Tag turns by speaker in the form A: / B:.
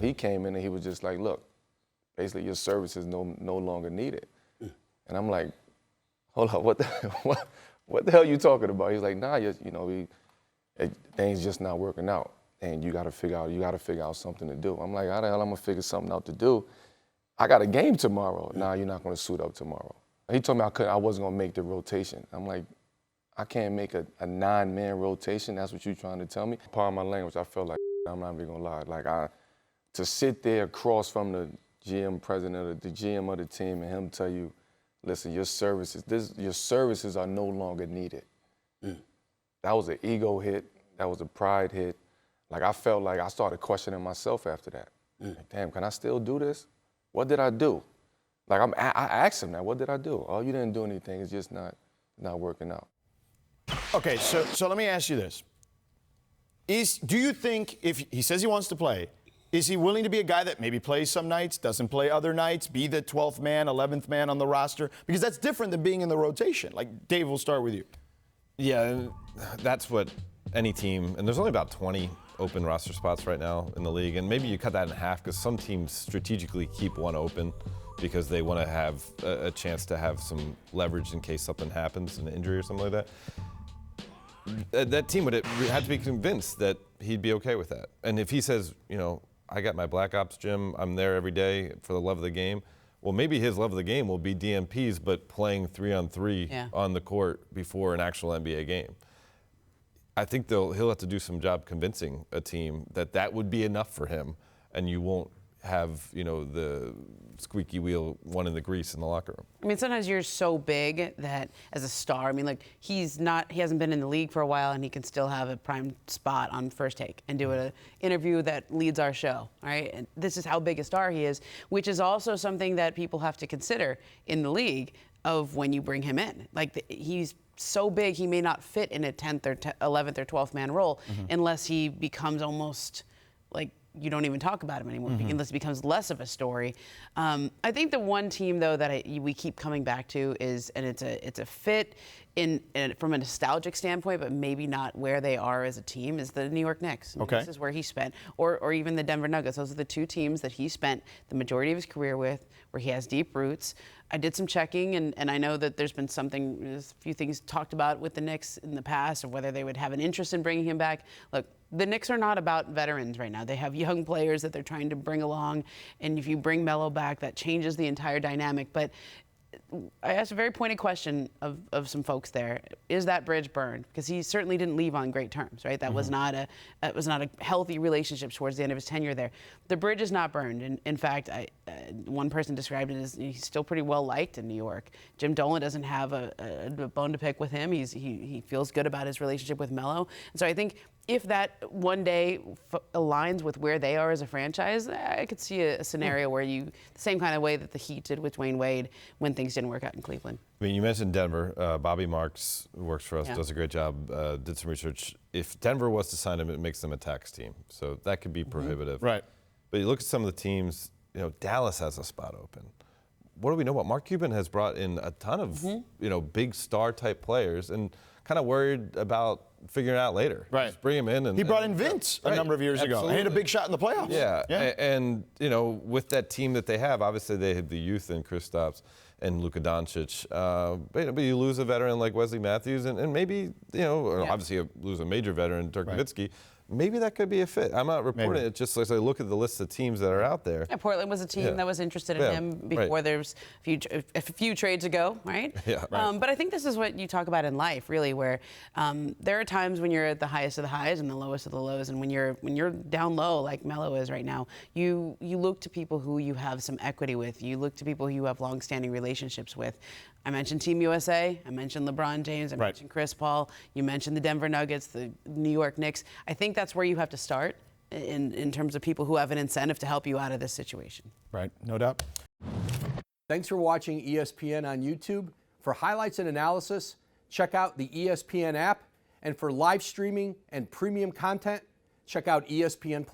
A: He came in and he was just like, look, basically your service is no longer needed. And I'm like, hold up, what the hell are you talking about? He's like, nah, things just not working out. And you gotta figure out something to do. I'm like, how the hell I'm gonna figure something out to do? I got a game tomorrow. Nah, you're not gonna suit up tomorrow. He told me I wasn't gonna make the rotation. I'm like, I can't make a 9-man rotation. That's what you're trying to tell me? Part of my language, I felt like, I'm not even gonna lie. Like to sit there across from the GM president or the GM of the team and him tell you, listen, your services are no longer needed. That was an ego hit. That was a pride hit. Like I felt like I started questioning myself after that. Like, damn, can I still do this? What did I do? Like I asked him that, what did I do? Oh, you didn't do anything. It's just not working out.
B: Okay, so let me ask you this. Do you think if he says he wants to play, is he willing to be a guy that maybe plays some nights, doesn't play other nights, be the 12th man, 11th man on the roster? Because that's different than being in the rotation. Like, Dave, we'll start with you.
C: Yeah, and that's what any team, and there's only about 20 open roster spots right now in the league, and maybe you cut that in half because some teams strategically keep one open because they want to have a chance to have some leverage in case something happens, an injury or something like that. That team would have to be convinced that he'd be okay with that. And if he says, I got my Black Ops gym, I'm there every day for the love of the game, well, maybe his love of the game will be DMPs, but playing 3-on-3 on the court before an actual NBA game. I think he'll have to do some job convincing a team that would be enough for him, and you won't have, the squeaky wheel, one in the grease in the locker room.
D: I mean, sometimes you're so big that as a star, I mean, like he hasn't been in the league for a while, and he can still have a prime spot on First Take and do an interview that leads our show, right? And this is how big a star he is, which is also something that people have to consider in the league of when you bring him in. Like he's so big, he may not fit in a 10th or 11th or 12th man role unless he becomes almost like you don't even talk about him anymore, unless it becomes less of a story. I think the one team, though, that we keep coming back to is, and it's a fit from a nostalgic standpoint, but maybe not where they are as a team, is the New York Knicks.
B: Okay.
D: This is where he spent, or even the Denver Nuggets. Those are the two teams that he spent the majority of his career with, where he has deep roots. I did some checking, and I know that there's a few things talked about with the Knicks in the past, of whether they would have an interest in bringing him back. Look, the Knicks are not about veterans right now. They have young players that they're trying to bring along, and if you bring Melo back, that changes the entire dynamic. But I asked a very pointed question of some folks there. Is that bridge burned? Because he certainly didn't leave on great terms, right? That was not a healthy relationship towards the end of his tenure there. The bridge is not burned. In fact, one person described it as he's still pretty well liked in New York. Jim Dolan doesn't have a bone to pick with him. He feels good about his relationship with Melo. And so I think if that one day aligns with where they are as a franchise, I could see a scenario where the same kind of way that the Heat did with Dwayne Wade when things didn't work out in Cleveland.
C: I mean, you mentioned Denver. Bobby Marks, who works for us, does a great job, did some research. If Denver was to sign him, it makes them a tax team. So that could be prohibitive.
B: Right.
C: But you look at some of the teams, Dallas has a spot open. What do we know about? Mark Cuban has brought in a ton of, big star-type players and kind of worried about figuring it out later.
B: Right.
C: Just bring him in.
B: He brought in Vince a number of years ago. He hit a big shot in the playoffs.
C: Yeah. And with that team that they have, obviously they have the youth in Kristaps and Luka Doncic. But you lose a veteran like Wesley Matthews, and maybe, obviously you lose a major veteran, Dirk Nowitzki. Maybe that could be a fit. I'm not reporting it, just as I look at the list of teams that are out there.
D: Yeah, Portland was a team that was interested in him before there's a few trades ago, right?
C: Yeah. Right.
D: But I think this is what you talk about in life, really, where there are times when you're at the highest of the highs and the lowest of the lows, and when you're down low, like Melo is right now, you look to people who you have some equity with. You look to people who you have long-standing relationships with. I mentioned Team USA. I mentioned LeBron James. I mentioned Chris Paul. You mentioned the Denver Nuggets, the New York Knicks. I think that's where you have to start in terms of people who have an incentive to help you out of this situation.
B: Right, no doubt.
E: Thanks for watching ESPN on YouTube. For highlights and analysis, check out the ESPN app. And for live streaming and premium content, check out ESPN+.